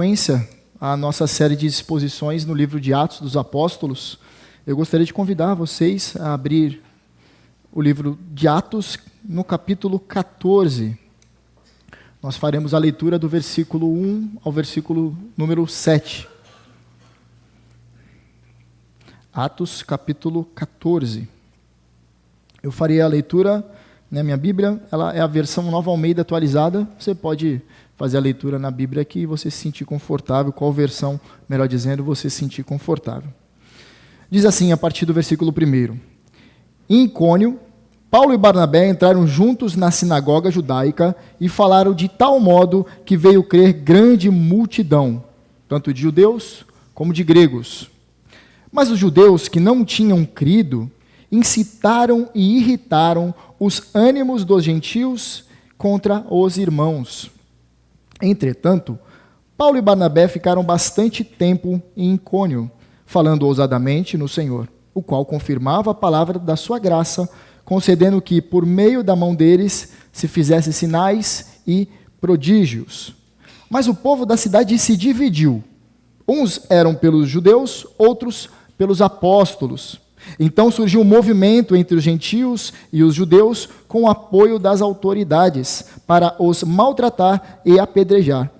Sequência à nossa série de exposições no livro de Atos dos Apóstolos, eu gostaria de convidar vocês a abrir o livro de Atos no capítulo 14. Nós faremos a leitura do versículo 1 ao versículo número 7. Atos capítulo 14. Eu farei a leitura, na minha Bíblia, ela é a versão Nova Almeida atualizada. Você pode fazer a leitura na Bíblia que você se sentir confortável, qual versão, melhor dizendo, você se sentir confortável. Diz assim, a partir do versículo 1. Em Icônio, Paulo e Barnabé entraram juntos na sinagoga judaica e falaram de tal modo que veio crer grande multidão, tanto de judeus como de gregos. Mas os judeus que não tinham crido incitaram e irritaram os ânimos dos gentios contra os irmãos. Entretanto, Paulo e Barnabé ficaram bastante tempo em Icônio, falando ousadamente no Senhor, o qual confirmava a palavra da sua graça, concedendo que, por meio da mão deles, se fizesse sinais e prodígios. Mas o povo da cidade se dividiu. Uns eram pelos judeus, outros pelos apóstolos. Então surgiu um movimento entre os gentios e os judeus com o apoio das autoridades para os maltratar e apedrejar.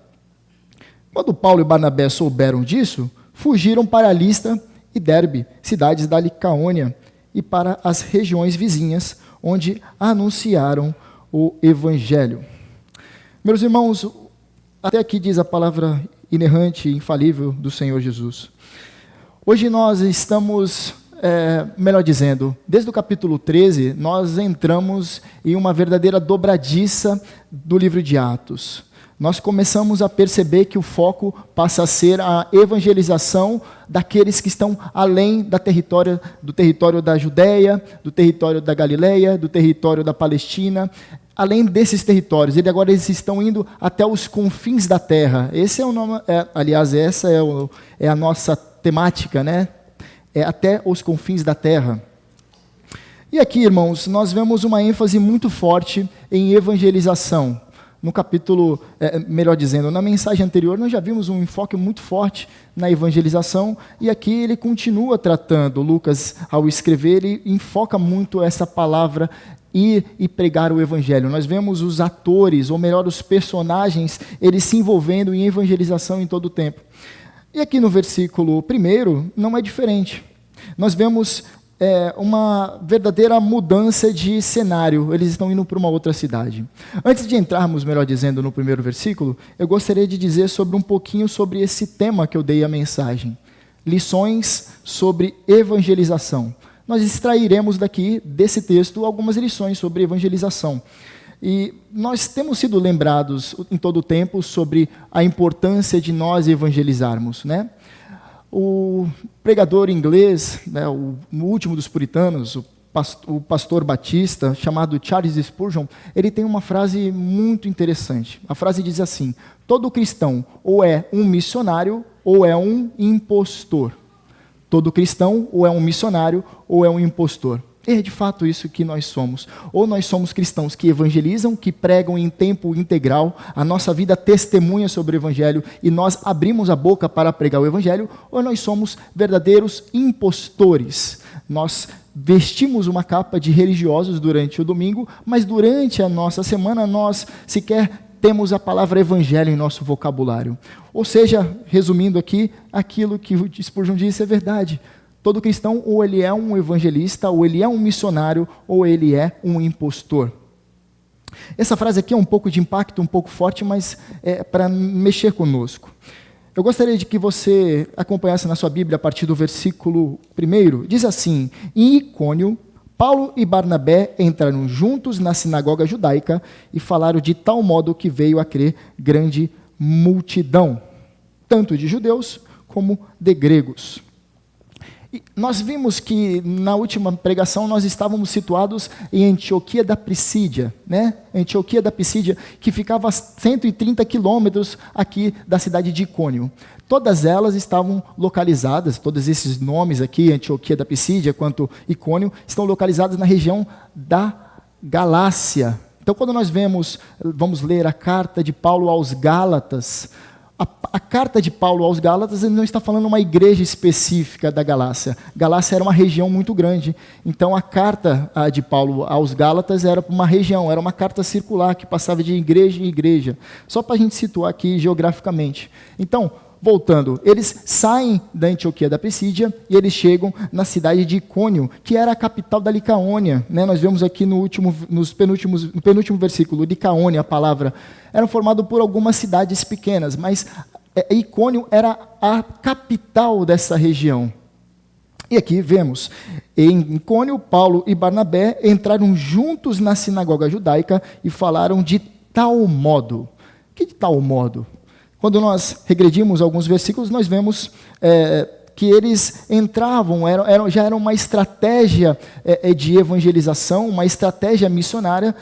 Quando Paulo e Barnabé souberam disso, fugiram para Listra e Derbe, cidades da Licaônia, e para as regiões vizinhas, onde anunciaram o Evangelho. Meus irmãos, até aqui diz a palavra inerrante e infalível do Senhor Jesus. Hoje nós estamos... melhor dizendo, desde o capítulo 13, nós entramos em uma verdadeira dobradiça do livro de Atos. Nós começamos a perceber que o foco passa a ser a evangelização daqueles que estão além do território da Judéia, do território da Galileia, do território da Palestina, além desses territórios. Agora eles estão indo até os confins da terra. Esse é o nome, aliás, essa é a nossa temática, né? Até os confins da terra. E aqui, irmãos, nós vemos uma ênfase muito forte em evangelização. No capítulo, melhor dizendo, na mensagem anterior, nós já vimos um enfoque muito forte na evangelização, e aqui ele continua tratando. Lucas, ao escrever, ele enfoca muito essa palavra ir e pregar o evangelho. Nós vemos os atores, ou melhor, os personagens, eles se envolvendo em evangelização em todo o tempo. E aqui no versículo 1, não é diferente. Nós vemos uma verdadeira mudança de cenário. Eles estão indo para uma outra cidade. Antes de entrarmos, melhor dizendo, no primeiro versículo, eu gostaria de dizer um pouquinho sobre esse tema que eu dei a mensagem. Lições sobre evangelização. Nós extrairemos daqui, desse texto, algumas lições sobre evangelização. E nós temos sido lembrados em todo o tempo sobre a importância de nós evangelizarmos, né? O pregador inglês, né, o último dos puritanos, o pastor batista, chamado Charles Spurgeon, ele tem uma frase muito interessante. A frase diz assim: todo cristão ou é um missionário ou é um impostor. Todo cristão ou é um missionário ou é um impostor. É de fato isso que nós somos. Ou nós somos cristãos que evangelizam, que pregam em tempo integral, a nossa vida testemunha sobre o evangelho e nós abrimos a boca para pregar o evangelho, ou nós somos verdadeiros impostores. Nós vestimos uma capa de religiosos durante o domingo, mas durante a nossa semana nós sequer temos a palavra evangelho em nosso vocabulário. Ou seja, resumindo aqui, aquilo que o Spurgeon disse é verdade. Todo cristão, ou ele é um evangelista, ou ele é um missionário, ou ele é um impostor. Essa frase aqui é um pouco de impacto, um pouco forte, mas é para mexer conosco. Eu gostaria de que você acompanhasse na sua Bíblia a partir do versículo 1. Diz assim: em Icônio, Paulo e Barnabé entraram juntos na sinagoga judaica e falaram de tal modo que veio a crer grande multidão, tanto de judeus como de gregos. E nós vimos que na última pregação nós estávamos situados em Antioquia da Pisídia, né? Antioquia da Pisídia, que ficava a 130 quilômetros aqui da cidade de Icônio. Todas elas estavam localizadas, todos esses nomes aqui, Antioquia da Pisídia quanto Icônio, estão localizados na região da Galácia. Então, quando nós vamos ler a carta de Paulo aos Gálatas, A carta de Paulo aos Gálatas, ele não está falando uma igreja específica da Galácia. Galácia era uma região muito grande. Então, a carta de Paulo aos Gálatas era para uma região, era uma carta circular que passava de igreja em igreja. Só para a gente situar aqui geograficamente. Então, voltando, eles saem da Antioquia da Pisídia e eles chegam na cidade de Icônio, que era a capital da Licaônia. Né? Nós vemos aqui no penúltimo versículo, Licaônia, a palavra, eram formados por algumas cidades pequenas, mas Icônio era a capital dessa região. E aqui vemos, em Icônio, Paulo e Barnabé entraram juntos na sinagoga judaica e falaram de tal modo. Que de tal modo? Quando nós regredimos alguns versículos, nós vemos que eles entravam, já era uma estratégia de evangelização, uma estratégia missionária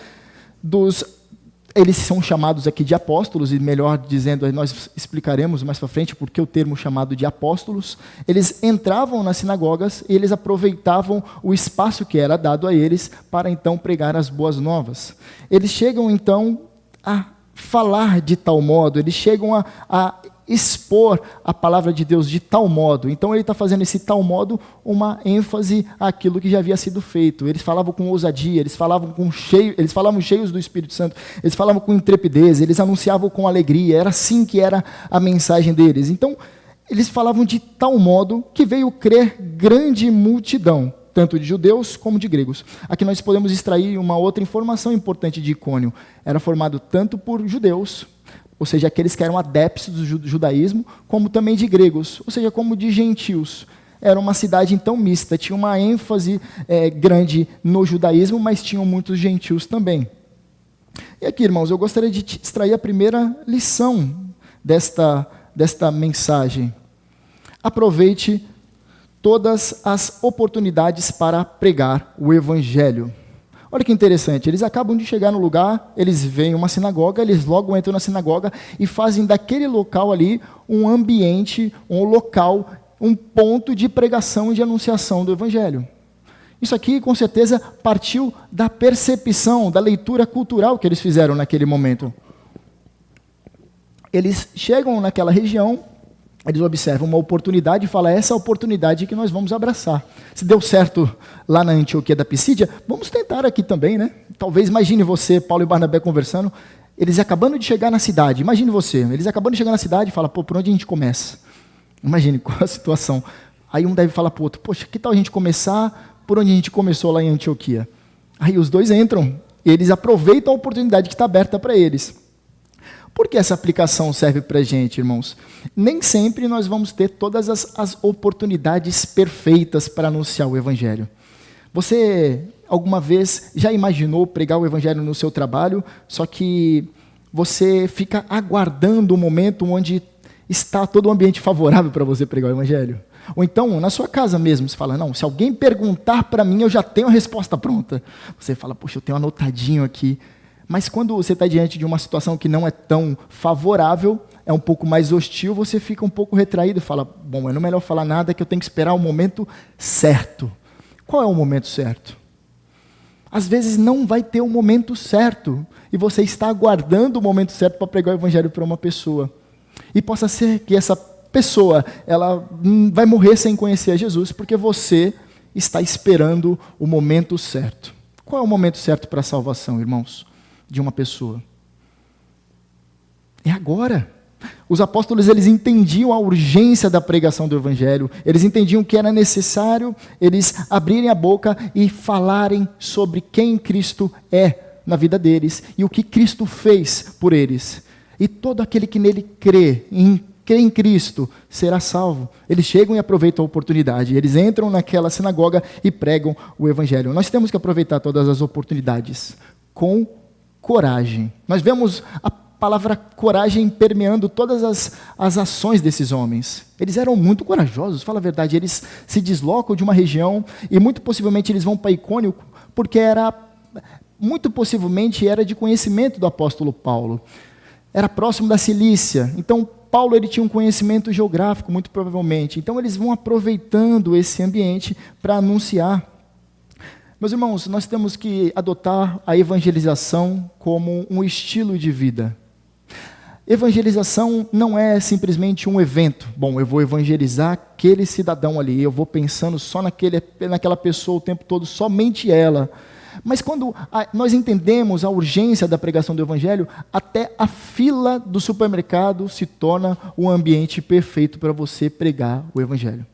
eles são chamados aqui de apóstolos, e melhor dizendo, nós explicaremos mais para frente porque o termo chamado de apóstolos. Eles entravam nas sinagogas e eles aproveitavam o espaço que era dado a eles para então pregar as boas novas. Eles chegam então a falar de tal modo, eles chegam a expor a palavra de Deus de tal modo. Então ele está fazendo esse tal modo uma ênfase àquilo que já havia sido feito. Eles falavam com ousadia, eles falavam cheios do Espírito Santo, eles falavam com intrepidez, eles anunciavam com alegria. Era assim que era a mensagem deles. Então eles falavam de tal modo que veio crer grande multidão, tanto de judeus como de gregos. Aqui nós podemos extrair uma outra informação importante de Icônio. Era formado tanto por judeus, ou seja, aqueles que eram adeptos do judaísmo, como também de gregos, ou seja, como de gentios. Era uma cidade, então, mista, tinha uma ênfase grande no judaísmo, mas tinham muitos gentios também. E aqui, irmãos, eu gostaria de extrair a primeira lição desta mensagem. Aproveite todas as oportunidades para pregar o Evangelho. Olha que interessante, eles acabam de chegar no lugar, eles veem uma sinagoga, eles logo entram na sinagoga e fazem daquele local ali um ambiente, um local, um ponto de pregação e de anunciação do Evangelho. Isso aqui, com certeza, partiu da percepção, da leitura cultural que eles fizeram naquele momento. Eles chegam naquela região, eles observam uma oportunidade e falam, essa é a oportunidade que nós vamos abraçar. Se deu certo lá na Antioquia da Pisídia, vamos tentar aqui também, né? Talvez, imagine você, Paulo e Barnabé conversando, eles acabando de chegar na cidade, imagine você, eles acabando de chegar na cidade e falam, por onde a gente começa? Imagine qual a situação. Aí um deve falar para o outro, poxa, que tal a gente começar por onde a gente começou lá em Antioquia? Aí os dois entram, eles aproveitam a oportunidade que está aberta para eles. Por que essa aplicação serve para a gente, irmãos? Nem sempre nós vamos ter todas as oportunidades perfeitas para anunciar o Evangelho. Você, alguma vez, já imaginou pregar o Evangelho no seu trabalho, só que você fica aguardando o momento onde está todo o ambiente favorável para você pregar o Evangelho? Ou então, na sua casa mesmo, você fala, não, se alguém perguntar para mim, eu já tenho a resposta pronta. Você fala, poxa, eu tenho anotadinho aqui. Mas quando você está diante de uma situação que não é tão favorável, é um pouco mais hostil, você fica um pouco retraído e fala, bom, é não melhor falar nada, que eu tenho que esperar o momento certo. Qual é o momento certo? Às vezes não vai ter o momento certo, e você está aguardando o momento certo para pregar o Evangelho para uma pessoa. E possa ser que essa pessoa, ela vai morrer sem conhecer a Jesus, porque você está esperando o momento certo. Qual é o momento certo para a salvação, irmãos? De uma pessoa. É agora. Os apóstolos, eles entendiam a urgência da pregação do Evangelho, eles entendiam que era necessário eles abrirem a boca e falarem sobre quem Cristo é na vida deles e o que Cristo fez por eles. E todo aquele que nele crê em Cristo será salvo. Eles chegam e aproveitam a oportunidade, eles entram naquela sinagoga e pregam o Evangelho. Nós temos que aproveitar todas as oportunidades com coragem. Nós vemos a palavra coragem permeando todas as ações desses homens. Eles eram muito corajosos, fala a verdade. Eles se deslocam de uma região e muito possivelmente eles vão para Icônio, porque muito possivelmente era de conhecimento do apóstolo Paulo. Era próximo da Cilícia. Então, Paulo ele tinha um conhecimento geográfico, muito provavelmente. Então, eles vão aproveitando esse ambiente para anunciar. Meus irmãos, nós temos que adotar a evangelização como um estilo de vida. Evangelização não é simplesmente um evento. Bom, eu vou evangelizar aquele cidadão ali, eu vou pensando só naquela pessoa o tempo todo, somente ela. Mas quando nós entendemos a urgência da pregação do Evangelho, até a fila do supermercado se torna um ambiente perfeito para você pregar o Evangelho.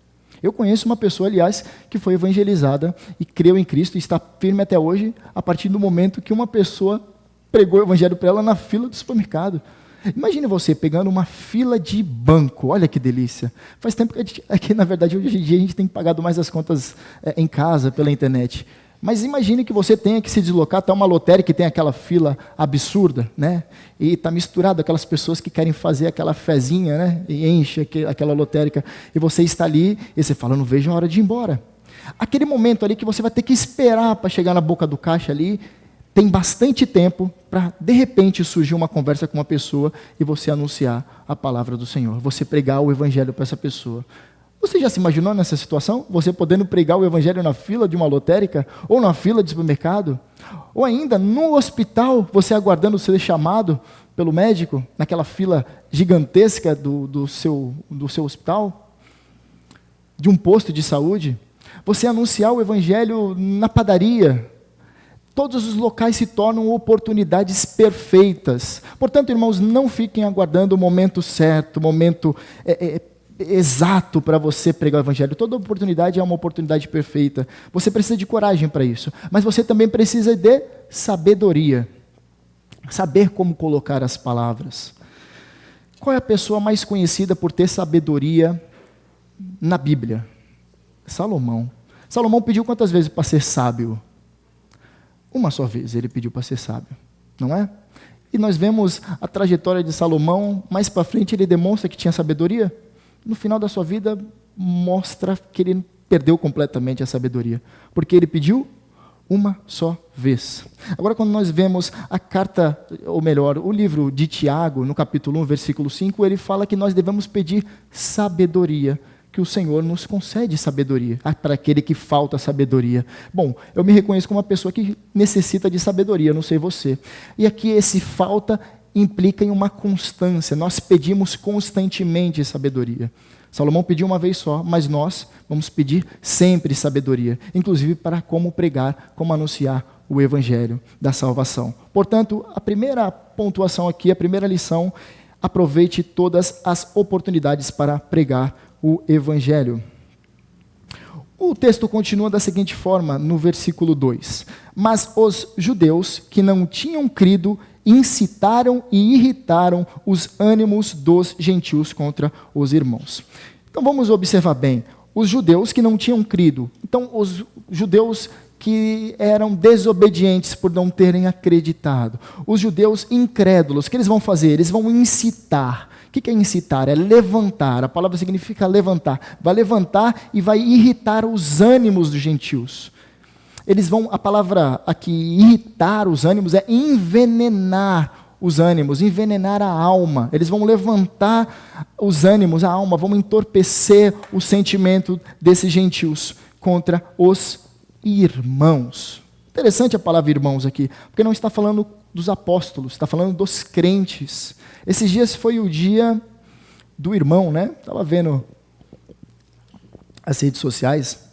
Eu conheço uma pessoa, aliás, que foi evangelizada e creu em Cristo e está firme até hoje, a partir do momento que uma pessoa pregou o Evangelho para ela na fila do supermercado. Imagine você pegando uma fila de banco, olha que delícia. Faz tempo que na verdade, hoje em dia a gente tem pagado mais as contas em casa, pela internet. Mas imagine que você tenha que se deslocar até uma lotérica que tem aquela fila absurda, né? E está misturado aquelas pessoas que querem fazer aquela fezinha, né? E enche aquela lotérica. E você está ali e você fala, não vejo a hora de ir embora. Aquele momento ali que você vai ter que esperar para chegar na boca do caixa ali, tem bastante tempo para, de repente, surgir uma conversa com uma pessoa e você anunciar a palavra do Senhor, você pregar o Evangelho para essa pessoa. Você já se imaginou nessa situação? Você podendo pregar o Evangelho na fila de uma lotérica, ou na fila de supermercado, ou ainda no hospital, você aguardando ser chamado pelo médico, naquela fila gigantesca do seu hospital, de um posto de saúde, você anunciar o Evangelho na padaria. Todos os locais se tornam oportunidades perfeitas. Portanto, irmãos, não fiquem aguardando o momento certo, o momento exato para você pregar o Evangelho. Toda oportunidade é uma oportunidade perfeita. Você precisa de coragem para isso. Mas você também precisa de sabedoria. Saber como colocar as palavras. Qual é a pessoa mais conhecida por ter sabedoria na Bíblia? Salomão. Salomão pediu quantas vezes para ser sábio? Uma só vez ele pediu para ser sábio, não é? E nós vemos a trajetória de Salomão, mais para frente ele demonstra que tinha sabedoria. No final da sua vida, mostra que ele perdeu completamente a sabedoria, porque ele pediu uma só vez. Agora, quando nós vemos a carta, ou melhor, o livro de Tiago, no capítulo 1, versículo 5, ele fala que nós devemos pedir sabedoria, que o Senhor nos concede sabedoria, para aquele que falta sabedoria. Bom, eu me reconheço como uma pessoa que necessita de sabedoria, não sei você. E aqui esse falta implica em uma constância, nós pedimos constantemente sabedoria. Salomão pediu uma vez só, mas nós vamos pedir sempre sabedoria, inclusive para como pregar, como anunciar o Evangelho da salvação. Portanto, a primeira pontuação aqui, a primeira lição, aproveite todas as oportunidades para pregar o Evangelho. O texto continua da seguinte forma, no versículo 2. Mas os judeus que não tinham crido incitaram e irritaram os ânimos dos gentios contra os irmãos. Então vamos observar bem. Os judeus que não tinham crido. Então os judeus que eram desobedientes por não terem acreditado. Os judeus incrédulos, o que eles vão fazer? Eles vão incitar. O que é incitar? É levantar. A palavra significa levantar. Vai levantar e vai irritar os ânimos dos gentios. Eles vão, a palavra aqui, irritar os ânimos, é envenenar os ânimos, envenenar a alma. Eles vão levantar os ânimos, a alma, vão entorpecer o sentimento desses gentios contra os irmãos. Interessante a palavra irmãos aqui, porque não está falando dos apóstolos, está falando dos crentes. Esses dias foi o dia do irmão, né? Estava vendo as redes sociais,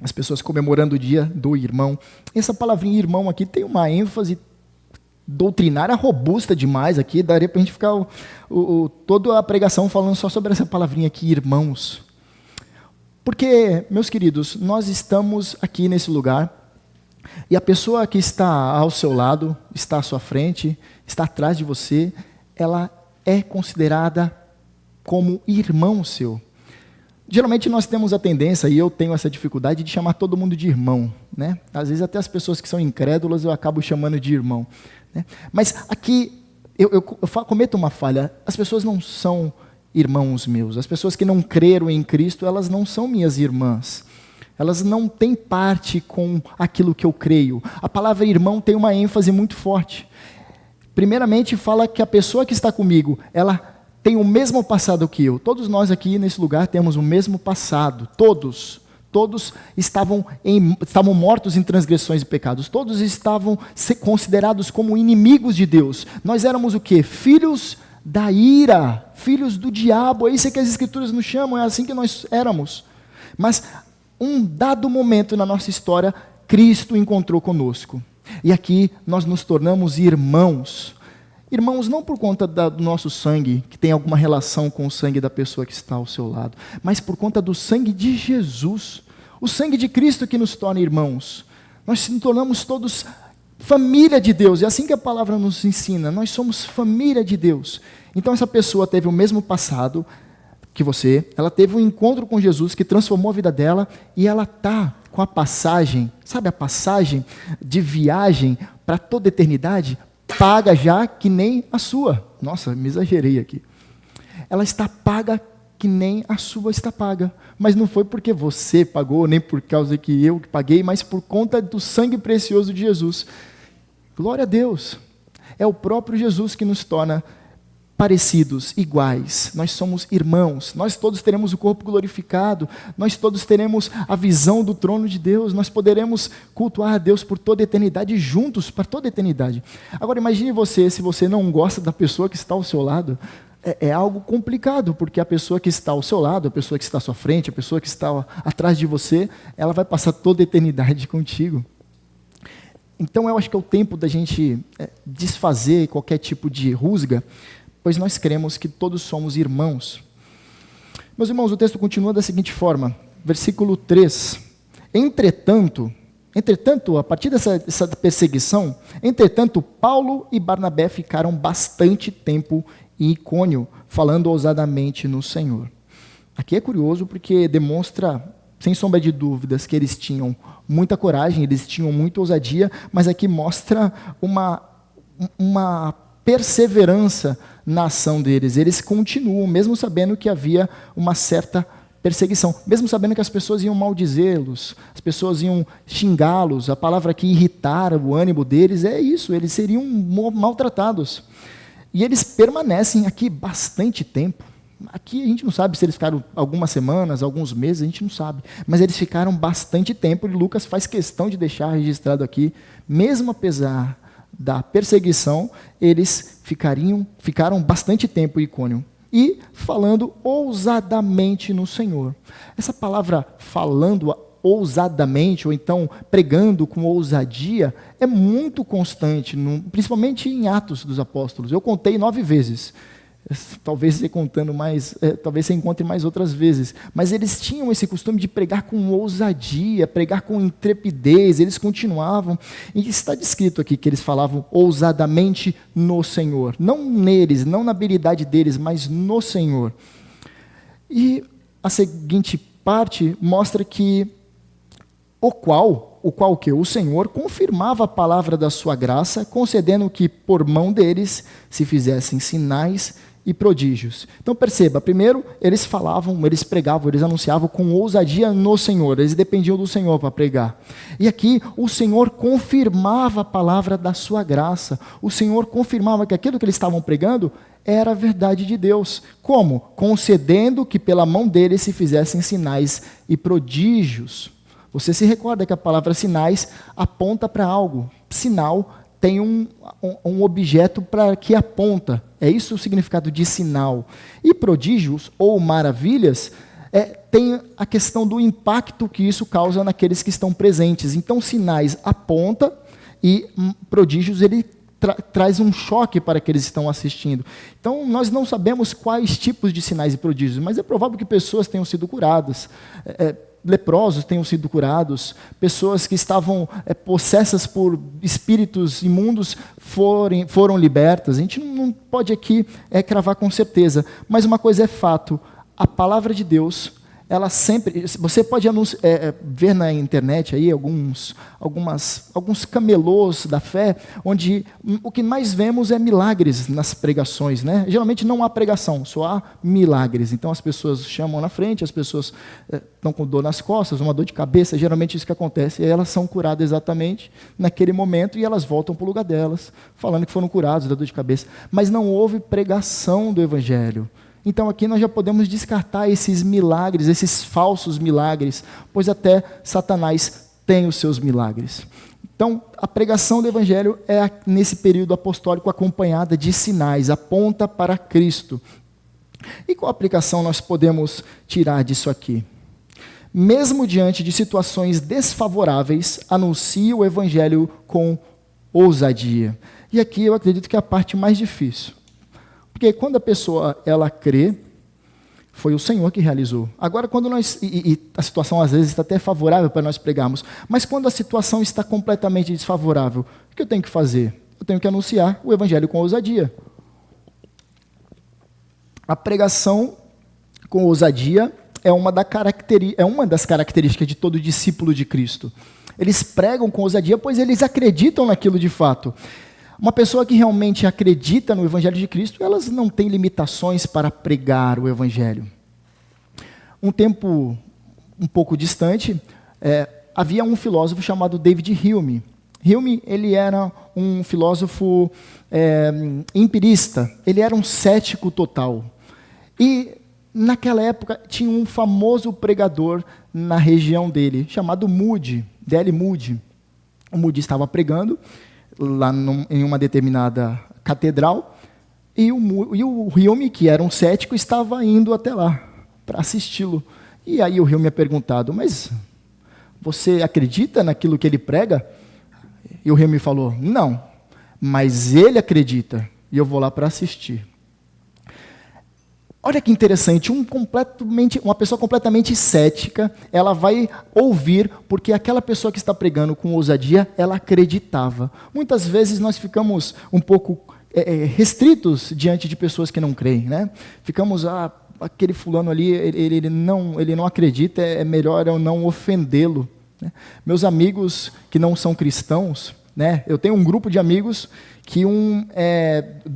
as pessoas comemorando o dia do irmão. Essa palavrinha irmão aqui tem uma ênfase doutrinária robusta demais aqui, daria para a gente ficar toda a pregação falando só sobre essa palavrinha aqui, irmãos. Porque, meus queridos, nós estamos aqui nesse lugar, e a pessoa que está ao seu lado, está à sua frente, está atrás de você, ela é considerada como irmão seu. Geralmente nós temos a tendência, e eu tenho essa dificuldade, de chamar todo mundo de irmão, né? Às vezes até as pessoas que são incrédulas eu acabo chamando de irmão, né? Mas aqui eu cometo uma falha, as pessoas não são irmãos meus, as pessoas que não creram em Cristo, elas não são minhas irmãs. Elas não têm parte com aquilo que eu creio. A palavra irmão tem uma ênfase muito forte. Primeiramente, fala que a pessoa que está comigo, ela tem o mesmo passado que eu. Todos nós aqui nesse lugar temos o mesmo passado. Todos estavam mortos em transgressões e pecados. Todos estavam considerados como inimigos de Deus. Nós éramos o quê? Filhos da ira, filhos do diabo. É isso que as Escrituras nos chamam, é assim que nós éramos. Mas um dado momento na nossa história, Cristo encontrou conosco. E aqui nós nos tornamos irmãos. Irmãos, não por conta do nosso sangue, que tem alguma relação com o sangue da pessoa que está ao seu lado, mas por conta do sangue de Jesus, o sangue de Cristo que nos torna irmãos. Nós nos tornamos todos família de Deus, é assim que a palavra nos ensina, nós somos família de Deus. Então essa pessoa teve o mesmo passado que você, ela teve um encontro com Jesus que transformou a vida dela, e ela está com a passagem, sabe a passagem de viagem para toda a eternidade, paga já que nem a sua. Nossa, me exagerei aqui. Ela está paga que nem a sua está paga. Mas não foi porque você pagou, nem por causa que eu paguei, mas por conta do sangue precioso de Jesus. Glória a Deus. É o próprio Jesus que nos torna parecidos, iguais. Nós somos irmãos. Nós todos teremos o corpo glorificado. Nós todos teremos a visão do trono de Deus. Nós poderemos cultuar a Deus por toda a eternidade, juntos, para toda a eternidade. Agora imagine você, se você não gosta da pessoa que está ao seu lado, é algo complicado, porque a pessoa que está ao seu lado, a pessoa que está à sua frente, a pessoa que está atrás de você, ela vai passar toda a eternidade contigo. Então eu acho que é o tempo da gente desfazer qualquer tipo de rusga, pois nós cremos que todos somos irmãos. Meus irmãos, o texto continua da seguinte forma, versículo 3. Entretanto, a partir dessa perseguição, Paulo e Barnabé ficaram bastante tempo em Icônio, falando ousadamente no Senhor. Aqui é curioso porque demonstra, sem sombra de dúvidas, que eles tinham muita coragem, eles tinham muita ousadia, mas aqui mostra uma perseverança na ação deles. Eles continuam, mesmo sabendo que havia uma certa perseguição, mesmo sabendo que as pessoas iam maldizê-los, as pessoas iam xingá-los, a palavra que irritar o ânimo deles é isso, eles seriam maltratados. E eles permanecem aqui bastante tempo. Aqui a gente não sabe se eles ficaram algumas semanas, alguns meses, a gente não sabe. Mas eles ficaram bastante tempo, e Lucas faz questão de deixar registrado aqui, mesmo apesar da perseguição, eles ficaram bastante tempo em Icônio. E falando ousadamente no Senhor. Essa palavra falando ousadamente, ou então pregando com ousadia, é muito constante, principalmente em Atos dos Apóstolos. Eu contei 9 vezes. Talvez você contando mais, talvez você encontre mais outras vezes. Mas eles tinham esse costume de pregar com ousadia, pregar com intrepidez, eles continuavam. E está descrito aqui que eles falavam ousadamente no Senhor. Não neles, não na habilidade deles, mas no Senhor. E a seguinte parte mostra que o qual o Senhor confirmava a palavra da sua graça, concedendo que por mão deles se fizessem sinais e prodígios. Então perceba, primeiro eles falavam, eles pregavam, eles anunciavam com ousadia no Senhor, eles dependiam do Senhor para pregar. E aqui o Senhor confirmava a palavra da sua graça, o Senhor confirmava que aquilo que eles estavam pregando era a verdade de Deus. Como? Concedendo que pela mão deles se fizessem sinais e prodígios. Você se recorda que a palavra sinais aponta para algo. Sinal tem um objeto para que aponta. É isso o significado de sinal. E prodígios ou maravilhas tem a questão do impacto que isso causa naqueles que estão presentes. Então sinais aponta e prodígios ele traz um choque para aqueles que estão assistindo. Então nós não sabemos quais tipos de sinais e prodígios, mas é provável que pessoas tenham sido curadas, leprosos tenham sido curados, pessoas que estavam possessas por espíritos imundos foram libertas. A gente não pode aqui cravar com certeza, mas uma coisa é fato, a palavra de Deus, ela sempre, você pode ver na internet aí alguns camelôs da fé, onde o que mais vemos é milagres nas pregações, né? Geralmente não há pregação, só há milagres. Então as pessoas chamam na frente, as pessoas estão com dor nas costas, uma dor de cabeça, geralmente isso que acontece, e aí elas são curadas exatamente naquele momento, e elas voltam para o lugar delas, falando que foram curados da dor de cabeça. Mas não houve pregação do Evangelho. Então aqui nós já podemos descartar esses milagres, esses falsos milagres, pois até Satanás tem os seus milagres. Então, a pregação do Evangelho é, nesse período apostólico, acompanhada de sinais, aponta para Cristo. E qual aplicação nós podemos tirar disso aqui? Mesmo diante de situações desfavoráveis, anuncie o Evangelho com ousadia. E aqui eu acredito que é a parte mais difícil. Porque quando a pessoa ela crê, foi o Senhor que realizou. Agora, quando nós... E a situação às vezes está até favorável para nós pregarmos, mas quando a situação está completamente desfavorável, o que eu tenho que fazer? Eu tenho que anunciar o Evangelho com ousadia. A pregação com ousadia é uma das características de todo discípulo de Cristo. Eles pregam com ousadia, pois eles acreditam naquilo de fato. Uma pessoa que realmente acredita no Evangelho de Cristo, elas não têm limitações para pregar o Evangelho. Um tempo um pouco distante, havia um filósofo chamado David Hume. Hume, ele era um filósofo empirista, ele era um cético total. E naquela época tinha um famoso pregador na região dele, chamado Moody, D.L. Moody. O Moody estava pregando lá em uma determinada catedral, e o Hume, que era um cético, estava indo até lá para assisti-lo. E aí o Hume é perguntado, mas você acredita naquilo que ele prega? E o Hume falou, não, mas ele acredita, e eu vou lá para assistir. Olha que interessante, uma pessoa completamente cética, ela vai ouvir, porque aquela pessoa que está pregando com ousadia, ela acreditava. Muitas vezes nós ficamos um pouco restritos diante de pessoas que não creem, né? Ficamos, aquele fulano ali, ele não acredita, é melhor eu não ofendê-lo. Né? Meus amigos que não são cristãos, né? Eu tenho um grupo de amigos que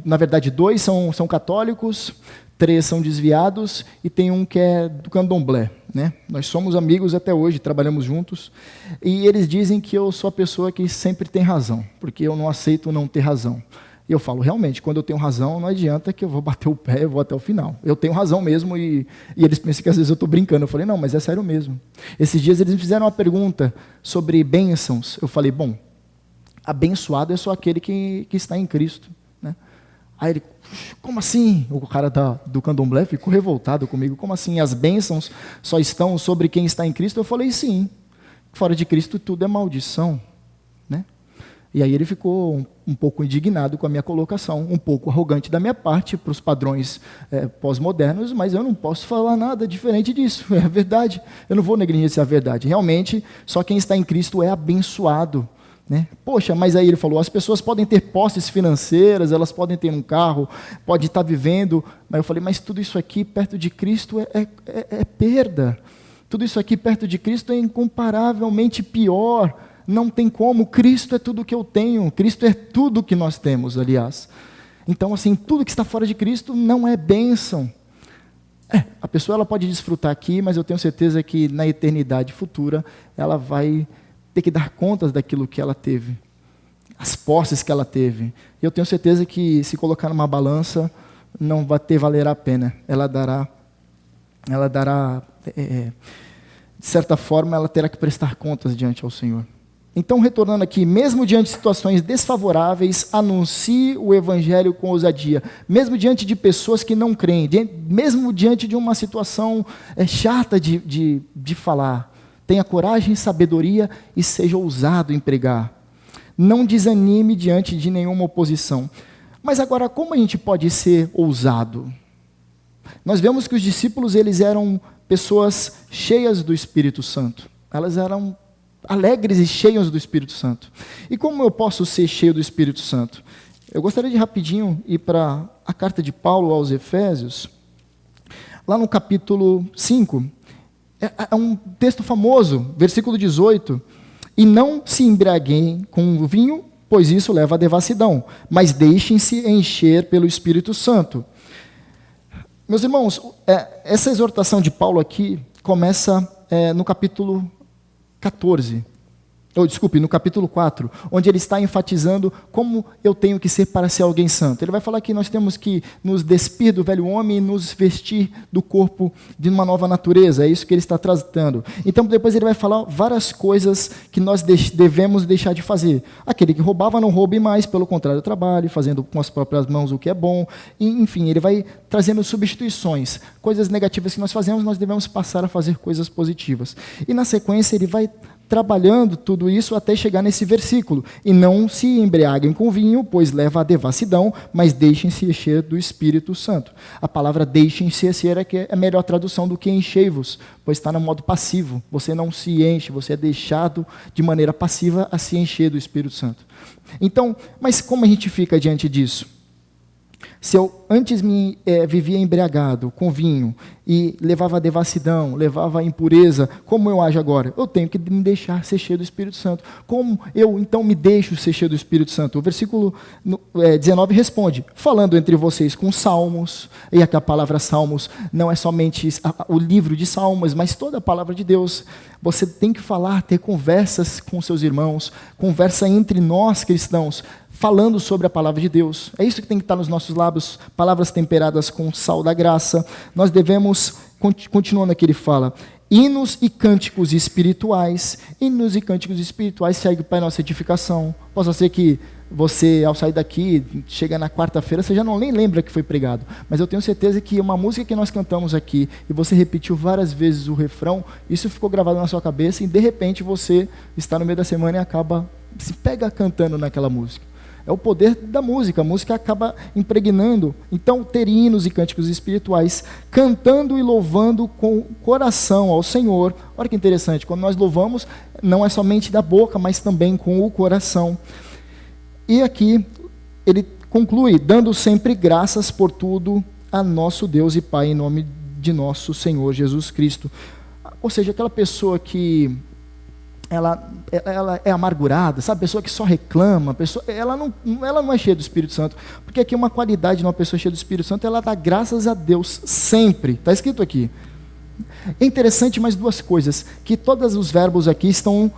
na verdade 2 são católicos, 3 são desviados e tem um que é do candomblé. Né? Nós somos amigos até hoje, trabalhamos juntos, e eles dizem que eu sou a pessoa que sempre tem razão, porque eu não aceito não ter razão. E eu falo, realmente, quando eu tenho razão, não adianta que eu vou bater o pé, eu vou até o final. Eu tenho razão mesmo, e eles pensam que às vezes eu estou brincando. Eu falei, não, mas é sério mesmo. Esses dias eles me fizeram uma pergunta sobre bênçãos. Eu falei, bom, abençoado é só aquele que está em Cristo. Né? Aí ele, como assim? O cara do candomblé ficou revoltado comigo. Como assim? As bênçãos só estão sobre quem está em Cristo? Eu falei, sim. Fora de Cristo tudo é maldição. Né? E aí ele ficou um pouco indignado com a minha colocação, um pouco arrogante da minha parte para os padrões pós-modernos, mas eu não posso falar nada diferente disso. É a verdade. Eu não vou negligenciar a verdade. Realmente, só quem está em Cristo é abençoado. Né? Poxa, mas aí ele falou, as pessoas podem ter posses financeiras, elas podem ter um carro, pode estar vivendo, mas eu falei, mas tudo isso aqui perto de Cristo é perda, tudo isso aqui perto de Cristo é incomparavelmente pior, não tem como, Cristo é tudo que eu tenho, Cristo é tudo que nós temos, aliás. Então, assim, tudo que está fora de Cristo não é bênção. A pessoa ela pode desfrutar aqui, mas eu tenho certeza que na eternidade futura ela vai ter que dar contas daquilo que ela teve, as posses que ela teve. E eu tenho certeza que se colocar numa balança, não vai valer a pena. Ela dará, de certa forma, ela terá que prestar contas diante ao Senhor. Então, retornando aqui, mesmo diante de situações desfavoráveis, anuncie o Evangelho com ousadia. Mesmo diante de pessoas que não creem, mesmo diante de uma situação chata de falar, tenha coragem e sabedoria e seja ousado em pregar. Não desanime diante de nenhuma oposição. Mas agora, como a gente pode ser ousado? Nós vemos que os discípulos eles eram pessoas cheias do Espírito Santo. Elas eram alegres e cheias do Espírito Santo. E como eu posso ser cheio do Espírito Santo? Eu gostaria de rapidinho ir para a carta de Paulo aos Efésios, lá no capítulo 5. É um texto famoso, versículo 18. E não se embriaguem com o vinho, pois isso leva à devassidão, mas deixem-se encher pelo Espírito Santo. Meus irmãos, essa exortação de Paulo aqui começa no capítulo 14. Desculpe, no capítulo 4, onde ele está enfatizando como eu tenho que ser para ser alguém santo. Ele vai falar que nós temos que nos despir do velho homem e nos vestir do corpo de uma nova natureza. É isso que ele está tratando. Então, depois ele vai falar várias coisas que nós devemos deixar de fazer. Aquele que roubava, não roube mais, pelo contrário, trabalhe, fazendo com as próprias mãos o que é bom. E, enfim, ele vai trazendo substituições. Coisas negativas que nós fazemos, nós devemos passar a fazer coisas positivas. E, na sequência, ele vai trabalhando tudo isso até chegar nesse versículo. E não se embriaguem com vinho, pois leva à devassidão, mas deixem-se encher do Espírito Santo. A palavra deixem-se encher é a melhor tradução do que enchei-vos, pois está no modo passivo. Você não se enche, você é deixado de maneira passiva a se encher do Espírito Santo. Então, mas como a gente fica diante disso? Se eu antes me vivia embriagado com vinho e levava a devassidão, levava a impureza, como eu ajo agora? Eu tenho que me deixar ser cheio do Espírito Santo. Como eu então me deixo ser cheio do Espírito Santo? O versículo 19 responde, falando entre vocês com salmos, e aqui a palavra salmos não é somente o livro de salmos, mas toda a palavra de Deus. Você tem que falar, ter conversas com seus irmãos, conversa entre nós cristãos, falando sobre a palavra de Deus. É isso que tem que estar nos nossos lábios, palavras temperadas com sal da graça. Nós devemos, continuando aqui ele fala, hinos e cânticos espirituais. Hinos e cânticos espirituais seguem para a nossa edificação. Possa ser que você, ao sair daqui, chega na quarta-feira, você já não nem lembra que foi pregado. Mas eu tenho certeza que uma música que nós cantamos aqui, e você repetiu várias vezes o refrão, isso ficou gravado na sua cabeça, e de repente você está no meio da semana e acaba, se pega cantando naquela música. É o poder da música, a música acaba impregnando. Então, ter hinos e cânticos espirituais, cantando e louvando com coração ao Senhor. Olha que interessante, quando nós louvamos, não é somente da boca, mas também com o coração. E aqui, ele conclui, dando sempre graças por tudo a nosso Deus e Pai, em nome de nosso Senhor Jesus Cristo. Ou seja, aquela pessoa que ela é amargurada, sabe? Pessoa que só reclama, ela não é cheia do Espírito Santo, porque aqui uma qualidade de uma pessoa cheia do Espírito Santo, ela dá graças a Deus sempre, está escrito aqui. É interessante mais duas coisas, que todos os verbos aqui estão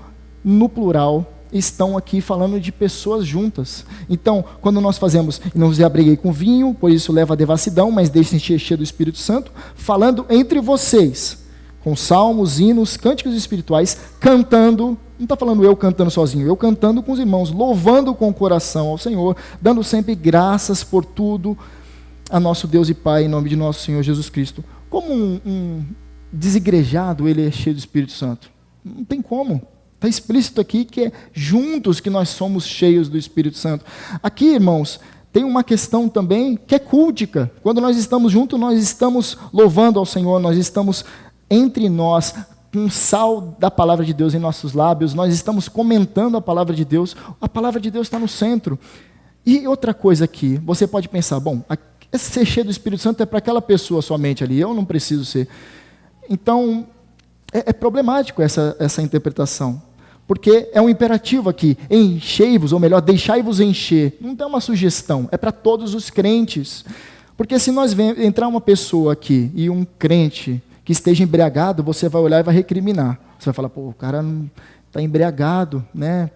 no plural, estão aqui falando de pessoas juntas. Então, quando nós fazemos, não vos abriguei com vinho, por isso leva a devassidão, mas deixem-se encher do Espírito Santo, falando entre vocês, com salmos, hinos, cânticos espirituais, cantando, não está falando eu cantando sozinho, eu cantando com os irmãos, louvando com o coração ao Senhor, dando sempre graças por tudo a nosso Deus e Pai, em nome de nosso Senhor Jesus Cristo. Como um desigrejado, ele é cheio do Espírito Santo? Não tem como. Está explícito aqui que é juntos que nós somos cheios do Espírito Santo. Aqui, irmãos, tem uma questão também que é cultica. Quando nós estamos juntos, nós estamos louvando ao Senhor, nós estamos entre nós, com sal da palavra de Deus em nossos lábios, nós estamos comentando a palavra de Deus está no centro. E outra coisa aqui, você pode pensar, bom, ser cheio do Espírito Santo é para aquela pessoa somente ali, eu não preciso ser. Então, é problemático essa interpretação, porque é um imperativo aqui, enchei-vos, ou melhor, deixai-vos encher, não é uma sugestão, é para todos os crentes, porque se nós entrar uma pessoa aqui, e um crente, que esteja embriagado, você vai olhar e vai recriminar. Você vai falar, pô, o cara está embriagado, né?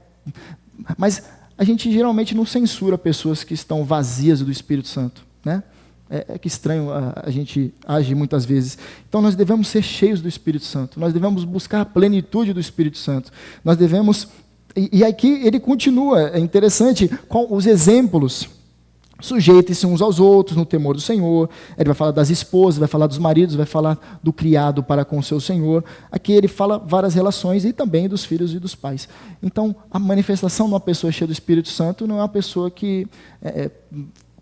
Mas a gente geralmente não censura pessoas que estão vazias do Espírito Santo, né? É que estranho a gente age muitas vezes. Então nós devemos ser cheios do Espírito Santo, nós devemos buscar a plenitude do Espírito Santo, nós devemos... E aqui ele continua, é interessante, com os exemplos. Sujeitem-se uns aos outros no temor do Senhor. Ele vai falar das esposas, vai falar dos maridos, vai falar do criado para com o seu senhor. Aqui ele fala várias relações e também dos filhos e dos pais. Então, a manifestação de uma pessoa cheia do Espírito Santo não é uma pessoa que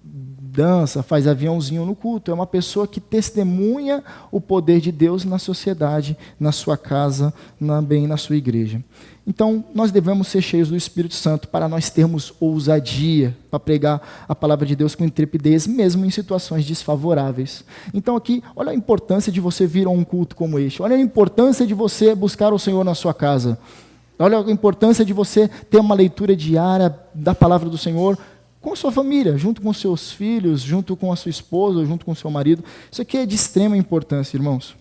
dança, faz aviãozinho no culto. É uma pessoa que testemunha o poder de Deus na sociedade, na sua casa, também na sua igreja. Então, nós devemos ser cheios do Espírito Santo para nós termos ousadia para pregar a palavra de Deus com intrepidez, mesmo em situações desfavoráveis. Então aqui, olha a importância de você vir a um culto como este. Olha a importância de você buscar o Senhor na sua casa. Olha a importância de você ter uma leitura diária da palavra do Senhor com a sua família, junto com seus filhos, junto com a sua esposa, junto com o seu marido. Isso aqui é de extrema importância, irmãos.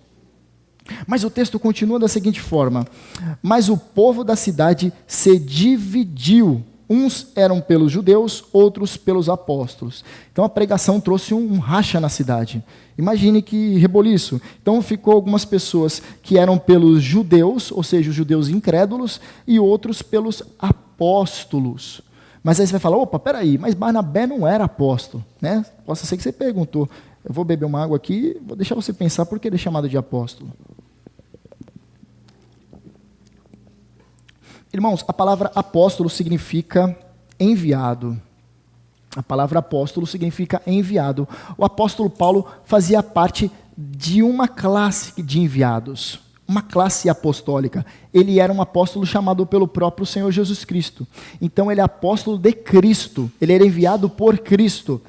Mas o texto continua da seguinte forma: mas o povo da cidade se dividiu. Uns eram pelos judeus, outros pelos apóstolos. Então a pregação trouxe um racha na cidade. Imagine que reboliço. Então ficou algumas pessoas que eram pelos judeus, ou seja, os judeus incrédulos, e outros pelos apóstolos. Mas aí você vai falar, opa, peraí, mas Barnabé não era apóstolo, né? Possa ser que você perguntou. Eu vou beber uma água aqui, vou deixar você pensar por que ele é chamado de apóstolo. Irmãos, a palavra apóstolo significa enviado. A palavra apóstolo significa enviado. O apóstolo Paulo fazia parte de uma classe de enviados, uma classe apostólica. Ele era um apóstolo chamado pelo próprio Senhor Jesus Cristo. Então ele é apóstolo de Cristo, ele era enviado por Cristo.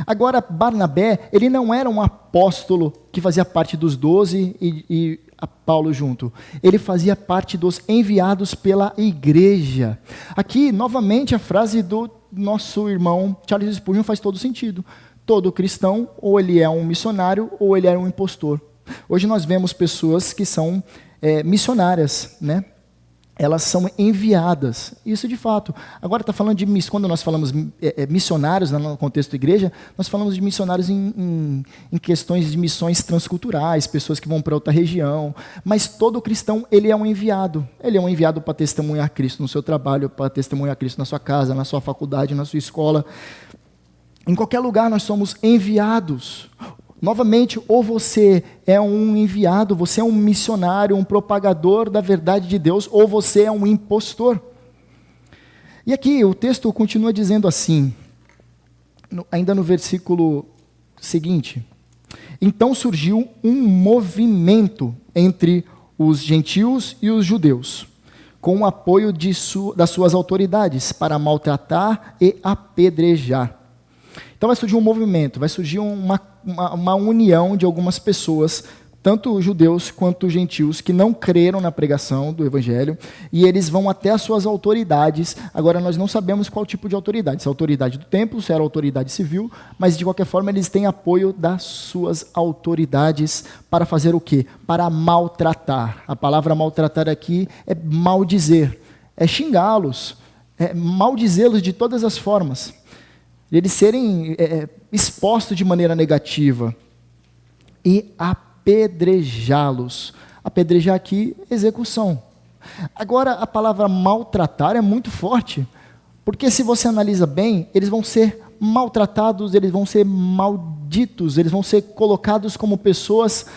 Agora, Barnabé, ele não era um apóstolo que fazia parte dos 12 e a Paulo junto. Ele fazia parte dos enviados pela igreja. Aqui, novamente, a frase do nosso irmão Charles Spurgeon faz todo sentido. Todo cristão, ou ele é um missionário, ou ele é um impostor. Hoje nós vemos pessoas que são missionárias, né? Elas são enviadas, isso de fato. Agora está falando de, quando nós falamos missionários no contexto da igreja, nós falamos de missionários em questões de missões transculturais, pessoas que vão para outra região, mas todo cristão, ele é um enviado. Ele é um enviado para testemunhar Cristo no seu trabalho, para testemunhar Cristo na sua casa, na sua faculdade, na sua escola. Em qualquer lugar nós somos enviados. Novamente, ou você é um enviado, você é um missionário, um propagador da verdade de Deus, ou você é um impostor. E aqui o texto continua dizendo assim, ainda no versículo seguinte: então surgiu um movimento entre os gentios e os judeus, com o apoio das suas autoridades, para maltratar e apedrejar. Então vai surgir um movimento, vai surgir uma união de algumas pessoas, tanto judeus quanto gentios, que não creram na pregação do evangelho, e eles vão até as suas autoridades. Agora nós não sabemos qual tipo de autoridade, se é a autoridade do templo, se era a autoridade civil, mas de qualquer forma eles têm apoio das suas autoridades para fazer o quê? Para maltratar. A palavra maltratar aqui é maldizer, é xingá-los, é maldizê-los de todas as formas. Eles serem expostos de maneira negativa e apedrejá-los. Apedrejar aqui, execução. Agora, a palavra maltratar é muito forte, porque se você analisa bem, eles vão ser maltratados, eles vão ser malditos, eles vão ser colocados como pessoas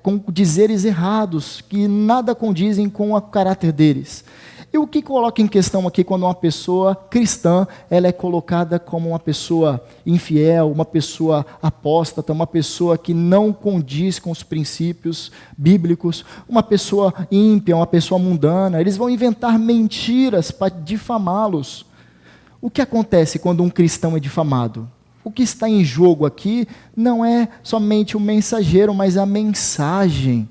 com dizeres errados, que nada condizem com o caráter deles. E o que coloca em questão aqui quando uma pessoa cristã, ela é colocada como uma pessoa infiel, uma pessoa apóstata, uma pessoa que não condiz com os princípios bíblicos, uma pessoa ímpia, uma pessoa mundana. Eles vão inventar mentiras para difamá-los. O que acontece quando um cristão é difamado? O que está em jogo aqui não é somente o mensageiro, mas a mensagem.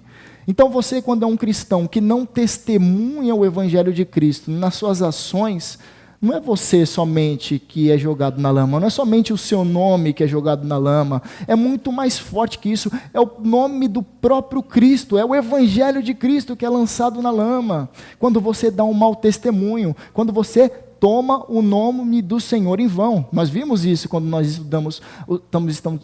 Então você, quando é um cristão que não testemunha o evangelho de Cristo nas suas ações, não é você somente que é jogado na lama, não é somente o seu nome que é jogado na lama, é muito mais forte que isso, é o nome do próprio Cristo, é o evangelho de Cristo que é lançado na lama. Quando você dá um mau testemunho, quando você toma o nome do Senhor em vão. Nós vimos isso quando nós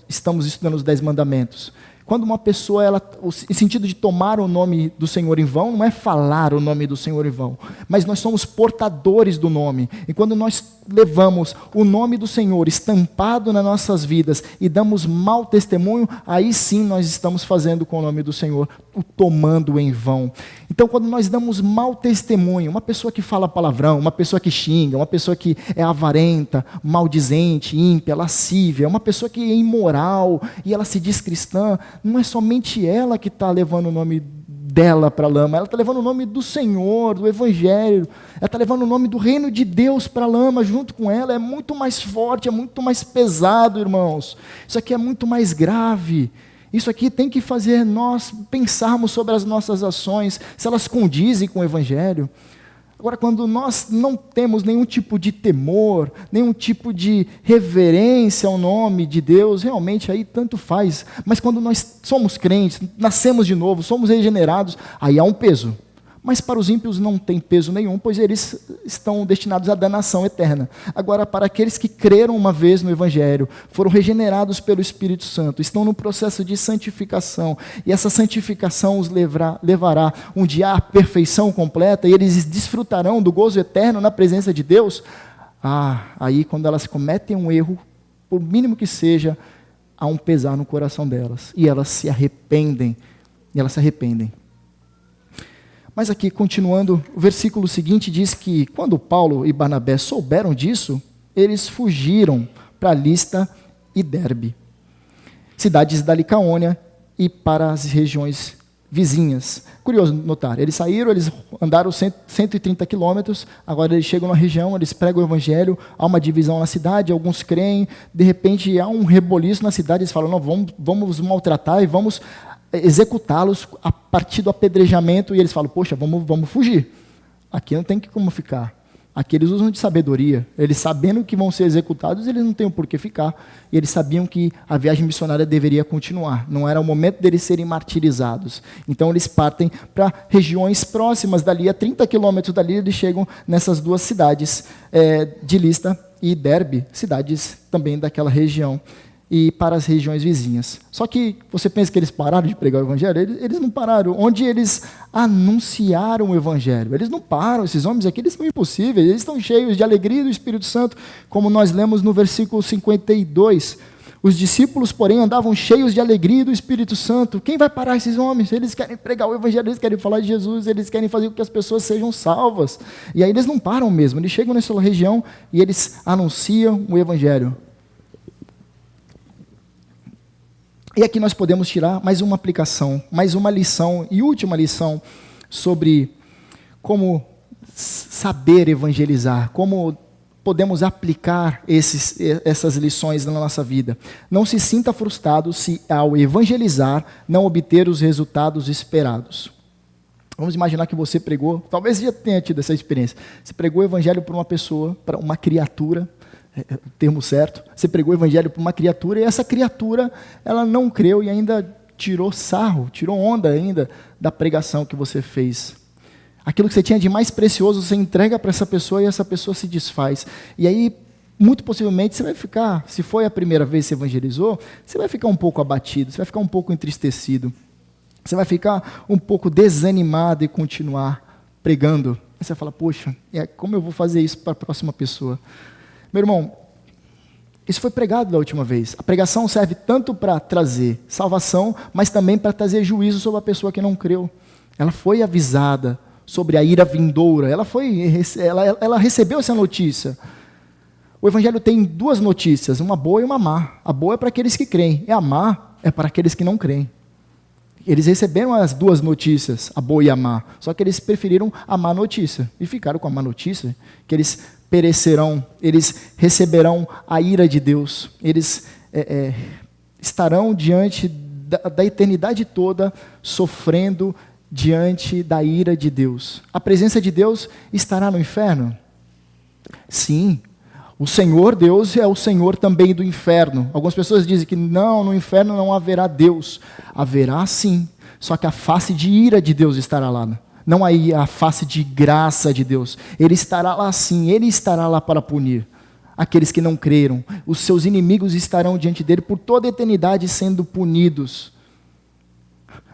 estamos estudando os 10 mandamentos. Quando uma pessoa, o sentido de tomar o nome do Senhor em vão, não é falar o nome do Senhor em vão, mas nós somos portadores do nome, e quando nós levamos o nome do Senhor estampado nas nossas vidas, e damos mau testemunho, aí sim nós estamos fazendo com o nome do Senhor, o tomando em vão. Então quando nós damos mau testemunho, uma pessoa que fala palavrão, uma pessoa que xinga, uma pessoa que é avarenta, maldizente, ímpia, lascívia, uma pessoa que é imoral, e ela se diz cristã, não é somente ela que está levando o nome dela para a lama, ela está levando o nome do Senhor, do Evangelho, ela está levando o nome do reino de Deus para a lama junto com ela. É muito mais forte, é muito mais pesado, irmãos. Isso aqui é muito mais grave. Isso aqui tem que fazer nós pensarmos sobre as nossas ações, se elas condizem com o Evangelho. Agora, quando nós não temos nenhum tipo de temor, nenhum tipo de reverência ao nome de Deus, realmente aí tanto faz. Mas quando nós somos crentes, nascemos de novo, somos regenerados, aí há um peso. Mas para os ímpios não tem peso nenhum, pois eles estão destinados à danação eterna. Agora, para aqueles que creram uma vez no Evangelho, foram regenerados pelo Espírito Santo, estão no processo de santificação, e essa santificação os levará um dia à perfeição completa, e eles desfrutarão do gozo eterno na presença de Deus. Aí quando elas cometem um erro, por mínimo que seja, há um pesar no coração delas, e elas se arrependem, Mas aqui, continuando, o versículo seguinte diz que quando Paulo e Barnabé souberam disso, eles fugiram para Listra e Derbe, cidades da Licaônia, e para as regiões vizinhas. Curioso notar, eles saíram, eles andaram 130 quilômetros, agora eles chegam na região, eles pregam o evangelho, há uma divisão na cidade, alguns creem, de repente há um reboliço na cidade, eles falam, não, vamos maltratar e vamos executá-los a partir do apedrejamento, e eles falam, poxa, vamos fugir, aqui não tem como ficar, aqui eles usam de sabedoria, eles sabendo que vão ser executados, eles não têm o porquê ficar, e eles sabiam que a viagem missionária deveria continuar, não era o momento deles serem martirizados, então eles partem para regiões próximas dali, a 30 quilômetros dali, eles chegam nessas duas cidades, de Listra e Derbe, cidades também daquela região, e para as regiões vizinhas. Só que você pensa que eles pararam de pregar o evangelho? Eles não pararam. Onde eles anunciaram o evangelho? Eles não param. Esses homens aqui, eles são impossíveis. Eles estão cheios de alegria do Espírito Santo, como nós lemos no versículo 52. Os discípulos, porém, andavam cheios de alegria do Espírito Santo. Quem vai parar esses homens? Eles querem pregar o evangelho, eles querem falar de Jesus, eles querem fazer com que as pessoas sejam salvas. E aí eles não param mesmo. Eles chegam nessa região e eles anunciam o evangelho. E aqui nós podemos tirar mais uma aplicação, mais uma lição e última lição sobre como saber evangelizar, como podemos aplicar essas lições na nossa vida. Não se sinta frustrado se ao evangelizar não obter os resultados esperados. Vamos imaginar que você pregou, talvez já tenha tido essa experiência, você pregou o evangelho para uma pessoa, para uma criatura, o termo certo, você pregou o evangelho para uma criatura e essa criatura, ela não creu e ainda tirou sarro, tirou onda ainda da pregação que você fez. Aquilo que você tinha de mais precioso, você entrega para essa pessoa e essa pessoa se desfaz. E aí, muito possivelmente, você vai ficar, se foi a primeira vez que você evangelizou, você vai ficar um pouco abatido, você vai ficar um pouco entristecido, você vai ficar um pouco desanimado e continuar pregando. Aí você fala, poxa, como eu vou fazer isso para a próxima pessoa? Meu irmão, isso foi pregado da última vez. A pregação serve tanto para trazer salvação, mas também para trazer juízo sobre a pessoa que não creu. Ela foi avisada sobre a ira vindoura, ela recebeu essa notícia. O evangelho tem duas notícias, uma boa e uma má. A boa é para aqueles que creem, e a má é para aqueles que não creem. Eles receberam as duas notícias, a boa e a má, só que eles preferiram a má notícia, e ficaram com a má notícia, que eles perecerão, eles receberão a ira de Deus, eles estarão diante da eternidade toda, sofrendo diante da ira de Deus. A presença de Deus estará no inferno? Sim. O Senhor Deus é o Senhor também do inferno. Algumas pessoas dizem que não, no inferno não haverá Deus. Haverá sim, só que a face de ira de Deus estará lá. Não aí a face de graça de Deus. Ele estará lá sim, ele estará lá para punir aqueles que não creram. Os seus inimigos estarão diante dele por toda a eternidade sendo punidos.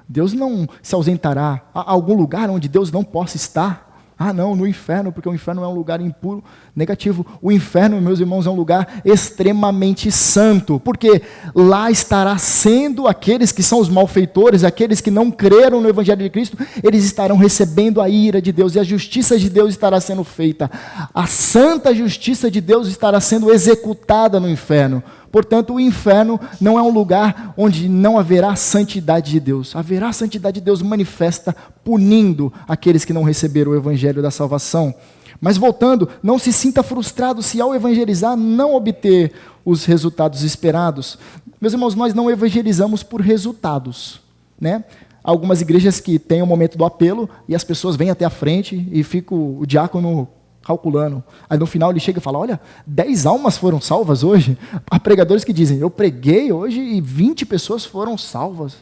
Deus não se ausentará. Há algum lugar onde Deus não possa estar? Não, no inferno, porque o inferno é um lugar impuro, negativo. O inferno, meus irmãos, é um lugar extremamente santo, porque lá estará sendo aqueles que são os malfeitores, aqueles que não creram no Evangelho de Cristo, eles estarão recebendo a ira de Deus, e a justiça de Deus estará sendo feita. A santa justiça de Deus estará sendo executada no inferno. Portanto, o inferno não é um lugar onde não haverá santidade de Deus. Haverá santidade de Deus manifesta, punindo aqueles que não receberam o evangelho da salvação. Mas voltando, não se sinta frustrado se ao evangelizar não obter os resultados esperados. Meus irmãos, nós não evangelizamos por resultados, né? Algumas igrejas que têm o momento do apelo e as pessoas vêm até a frente e fica o diácono calculando. Aí no final ele chega e fala, olha, 10 almas foram salvas hoje. Há pregadores que dizem, eu preguei hoje e 20 pessoas foram salvas.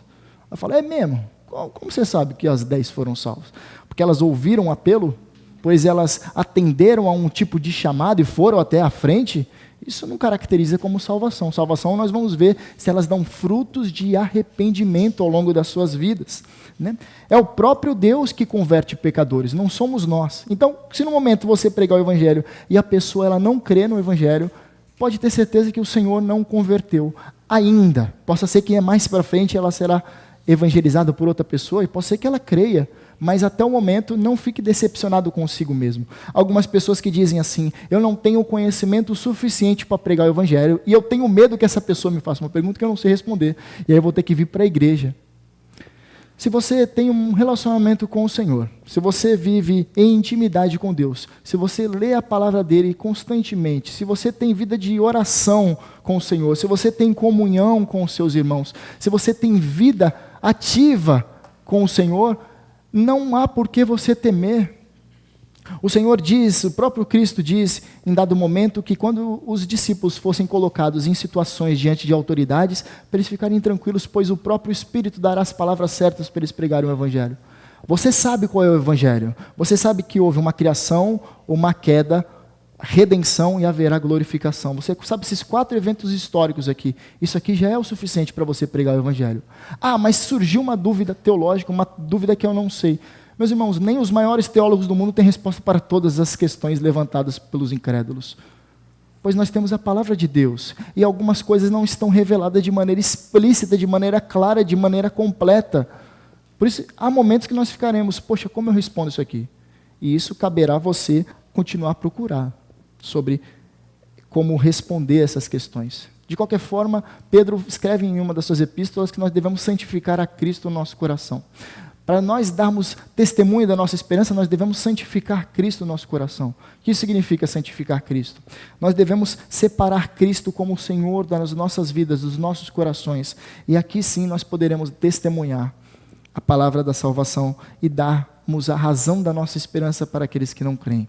Eu falo, é mesmo? Como você sabe que as 10 foram salvas? Porque elas ouviram o apelo, pois elas atenderam a um tipo de chamado e foram até a frente. Isso não caracteriza como salvação. Salvação nós vamos ver se elas dão frutos de arrependimento ao longo das suas vidas, né? É o próprio Deus que converte pecadores, não somos nós. Então, se no momento você pregar o Evangelho e a pessoa ela não crê no Evangelho, pode ter certeza que o Senhor não converteu ainda. Possa ser que mais para frente ela será evangelizada por outra pessoa e pode ser que ela creia, mas até o momento não fique decepcionado consigo mesmo. Algumas pessoas que dizem assim, eu não tenho conhecimento suficiente para pregar o Evangelho e eu tenho medo que essa pessoa me faça uma pergunta que eu não sei responder, e aí eu vou ter que vir para a igreja. Se você tem um relacionamento com o Senhor, se você vive em intimidade com Deus, se você lê a palavra dele constantemente, se você tem vida de oração com o Senhor, se você tem comunhão com os seus irmãos, se você tem vida ativa com o Senhor, não há por que você temer. O Senhor diz, o próprio Cristo diz, em dado momento, que quando os discípulos fossem colocados em situações diante de autoridades, para eles ficarem tranquilos, pois o próprio Espírito dará as palavras certas para eles pregarem o Evangelho. Você sabe qual é o Evangelho. Você sabe que houve uma criação, uma queda, redenção e haverá glorificação. Você sabe esses 4 eventos históricos aqui. Isso aqui já é o suficiente para você pregar o Evangelho. Ah, mas surgiu uma dúvida teológica, uma dúvida que eu não sei. Meus irmãos, nem os maiores teólogos do mundo têm resposta para todas as questões levantadas pelos incrédulos. Pois nós temos a palavra de Deus, e algumas coisas não estão reveladas de maneira explícita, de maneira clara, de maneira completa. Por isso, há momentos que nós ficaremos, poxa, como eu respondo isso aqui? E isso caberá a você continuar a procurar sobre como responder essas questões. De qualquer forma, Pedro escreve em uma das suas epístolas que nós devemos santificar a Cristo no nosso coração. Para nós darmos testemunho da nossa esperança, nós devemos santificar Cristo no nosso coração. O que isso significa santificar Cristo? Nós devemos separar Cristo como o Senhor das nossas vidas, dos nossos corações. E aqui sim nós poderemos testemunhar a palavra da salvação e darmos a razão da nossa esperança para aqueles que não creem.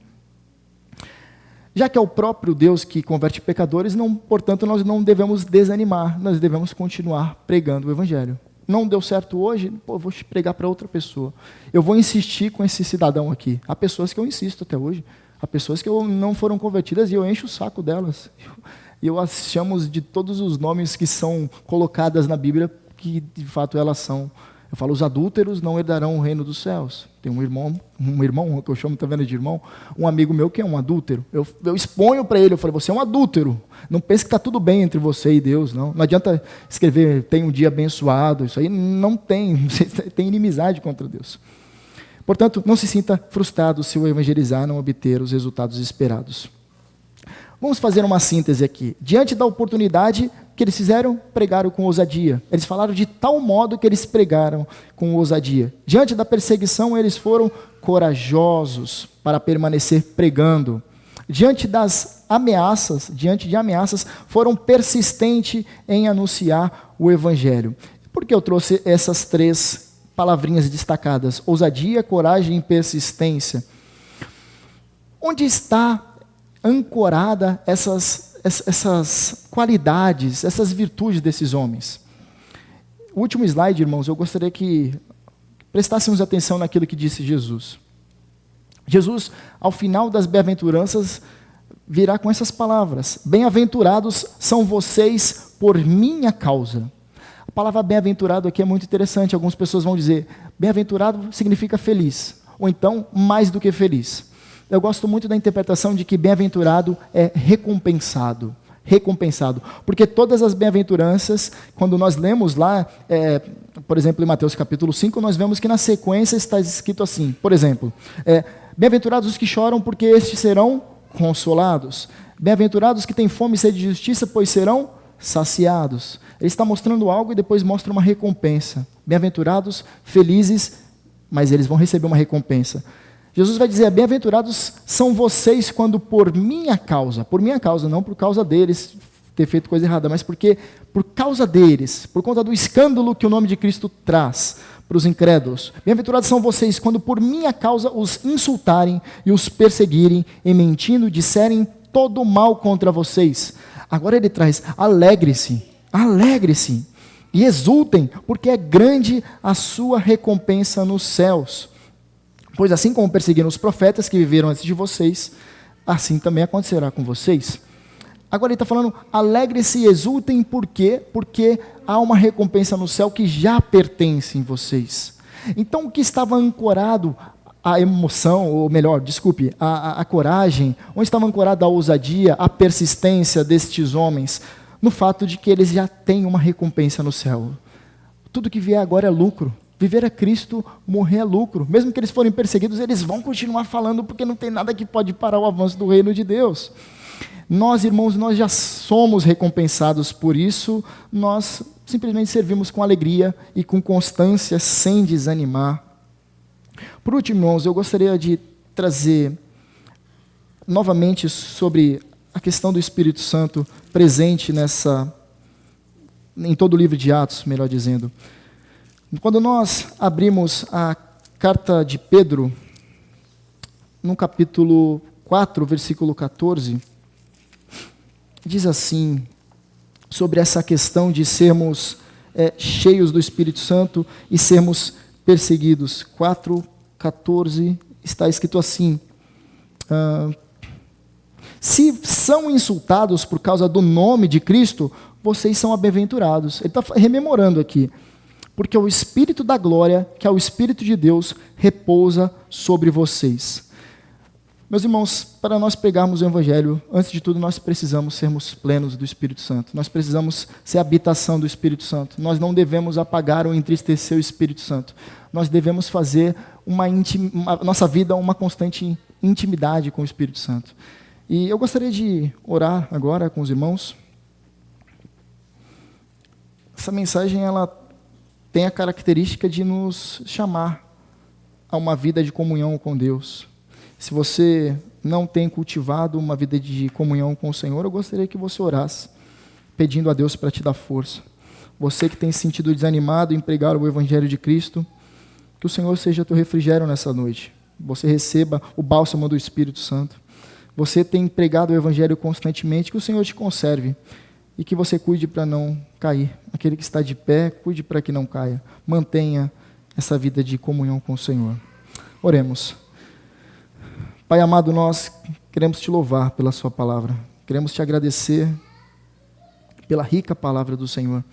Já que é o próprio Deus que converte pecadores, portanto nós não devemos desanimar, nós devemos continuar pregando o Evangelho. Não deu certo hoje, vou pregar para outra pessoa. Eu vou insistir com esse cidadão aqui. Há pessoas que eu insisto até hoje. Há pessoas que não foram convertidas e eu encho o saco delas. Eu as chamo de todos os nomes que são colocadas na Bíblia, que de fato elas são. Eu falo, os adúlteros não herdarão o reino dos céus. Tem um irmão que eu chamo também de irmão, um amigo meu que é um adúltero. Eu exponho para ele, eu falo, você é um adúltero. Não pense que está tudo bem entre você e Deus, não. Não adianta escrever, tem um dia abençoado, isso aí não tem, você tem inimizade contra Deus. Portanto, não se sinta frustrado se o evangelizar não obter os resultados esperados. Vamos fazer uma síntese aqui. Diante da oportunidade que eles fizeram, pregaram com ousadia. Eles falaram de tal modo que eles pregaram com ousadia. Diante da perseguição, eles foram corajosos para permanecer pregando. Diante de ameaças, foram persistentes em anunciar o Evangelho. Por que eu trouxe essas 3 palavrinhas destacadas? Ousadia, coragem e persistência. Onde está ancorada essas qualidades, essas virtudes desses homens? O último slide, irmãos, eu gostaria que prestássemos atenção naquilo que disse Jesus. Jesus, ao final das bem-aventuranças, virá com essas palavras: bem-aventurados são vocês por minha causa. A palavra bem-aventurado aqui é muito interessante. Algumas pessoas vão dizer, bem-aventurado significa feliz, ou então mais do que feliz. Eu gosto muito da interpretação de que bem-aventurado é recompensado. Recompensado. Porque todas as bem-aventuranças, quando nós lemos lá, por exemplo, em Mateus capítulo 5, nós vemos que na sequência está escrito assim, por exemplo, bem-aventurados os que choram, porque estes serão consolados. Bem-aventurados que têm fome e sede de justiça, pois serão saciados. Ele está mostrando algo e depois mostra uma recompensa. Bem-aventurados, felizes, mas eles vão receber uma recompensa. Jesus vai dizer, bem-aventurados são vocês quando por minha causa, não por causa deles ter feito coisa errada, mas porque por causa deles, por conta do escândalo que o nome de Cristo traz, para os incrédulos. Bem-aventurados são vocês quando por minha causa os insultarem e os perseguirem, e mentindo disserem todo mal contra vocês. Agora ele traz: alegre-se, alegre-se e exultem, porque é grande a sua recompensa nos céus. Pois assim como perseguiram os profetas que viveram antes de vocês, assim também acontecerá com vocês. Agora ele está falando: alegre-se e exultem, por quê? Porque há uma recompensa no céu que já pertence em vocês. Então o que estava ancorado à emoção, ou melhor, desculpe, a coragem, onde estava ancorado a ousadia, a persistência destes homens? No fato de que eles já têm uma recompensa no céu. Tudo que vier agora é lucro. Viver é Cristo, morrer é lucro. Mesmo que eles forem perseguidos, eles vão continuar falando, porque não tem nada que pode parar o avanço do reino de Deus. Nós, irmãos, nós já somos recompensados por isso, nós simplesmente servimos com alegria e com constância, sem desanimar. Por último, irmãos, eu gostaria de trazer novamente sobre a questão do Espírito Santo presente em todo o livro de Atos, melhor dizendo. Quando nós abrimos a carta de Pedro, no capítulo 4, versículo 14, diz assim, sobre essa questão de sermos cheios do Espírito Santo e sermos perseguidos. 4:14 está escrito assim: se são insultados por causa do nome de Cristo, vocês são bem-aventurados. Ele está rememorando aqui. Porque o Espírito da glória, que é o Espírito de Deus, repousa sobre vocês. Meus irmãos, para nós pregarmos o Evangelho, antes de tudo nós precisamos sermos plenos do Espírito Santo. Nós precisamos ser a habitação do Espírito Santo. Nós não devemos apagar ou entristecer o Espírito Santo. Nós devemos fazer nossa vida uma constante intimidade com o Espírito Santo. E eu gostaria de orar agora com os irmãos. Essa mensagem, ela tem a característica de nos chamar a uma vida de comunhão com Deus. Se você não tem cultivado uma vida de comunhão com o Senhor, eu gostaria que você orasse, pedindo a Deus para te dar força. Você que tem se sentido desanimado em pregar o Evangelho de Cristo, que o Senhor seja teu refrigério nessa noite. Você receba o bálsamo do Espírito Santo. Você tem pregado o Evangelho constantemente, que o Senhor te conserve. E que você cuide para não cair. Aquele que está de pé, cuide para que não caia. Mantenha essa vida de comunhão com o Senhor. Oremos. Pai amado, nós queremos te louvar pela sua palavra. Queremos te agradecer pela rica palavra do Senhor.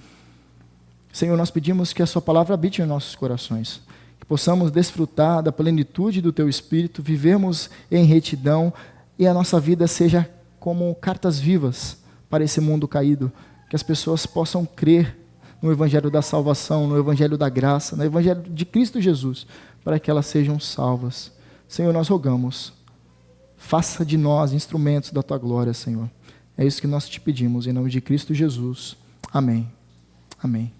Senhor, nós pedimos que a sua palavra habite em nossos corações. Que possamos desfrutar da plenitude do teu Espírito, vivermos em retidão e a nossa vida seja como cartas vivas para esse mundo caído, que as pessoas possam crer no Evangelho da salvação, no Evangelho da graça, no Evangelho de Cristo Jesus, para que elas sejam salvas. Senhor, nós rogamos, faça de nós instrumentos da tua glória, Senhor. É isso que nós te pedimos, em nome de Cristo Jesus. Amém. Amém.